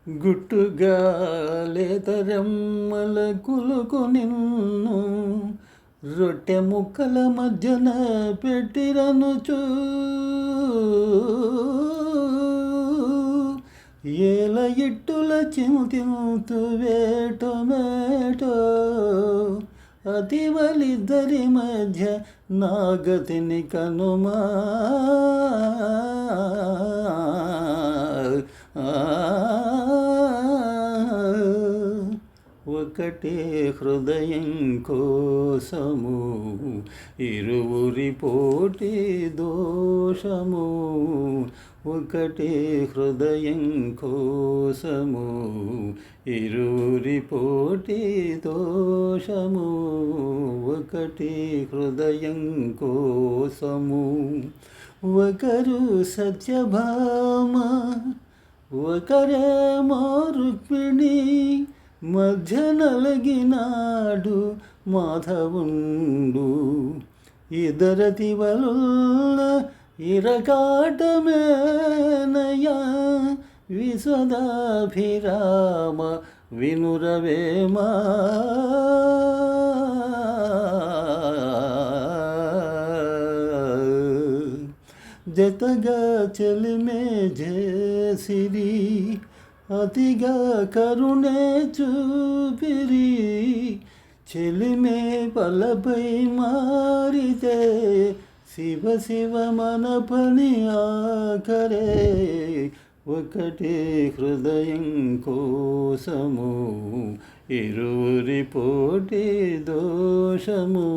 గుట్టుగా లేతరెమ్మల కులుకు నిన్ను రొట్టె ముక్కల మధ్యన పెట్టిరనుచు ఏల ఇట్టుల చింతింతు వేటమేటో అతివలిద్దరి మధ్య నాగతిని కనుమా ఒకటే హృదయం కోసము ఇరువురి పోటీ దోషము ఒకటే హృదయం కోసము ఇరువురి పోటీ దోషము ఒకటే హృదయం కోసము ఒకరు సత్యభామ ఒకరేమో రుక్మిణి మధ్య నలగినాడు మాధవుండు ఇదరతి వల్ల ఇరకాటమేనయ విశదాభిరామ వినురవేమా జతగా చెలిమే జేసిరి అతిగా కరుణే చూపిరి చెలిమే పలపై మారితే శివ శివ మన పని ఆఖరే ఒకటే హృదయం కోసము ఇరువురి పోటీ దోషము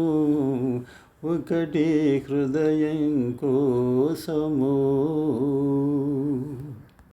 ఒకటే హృదయం కోసము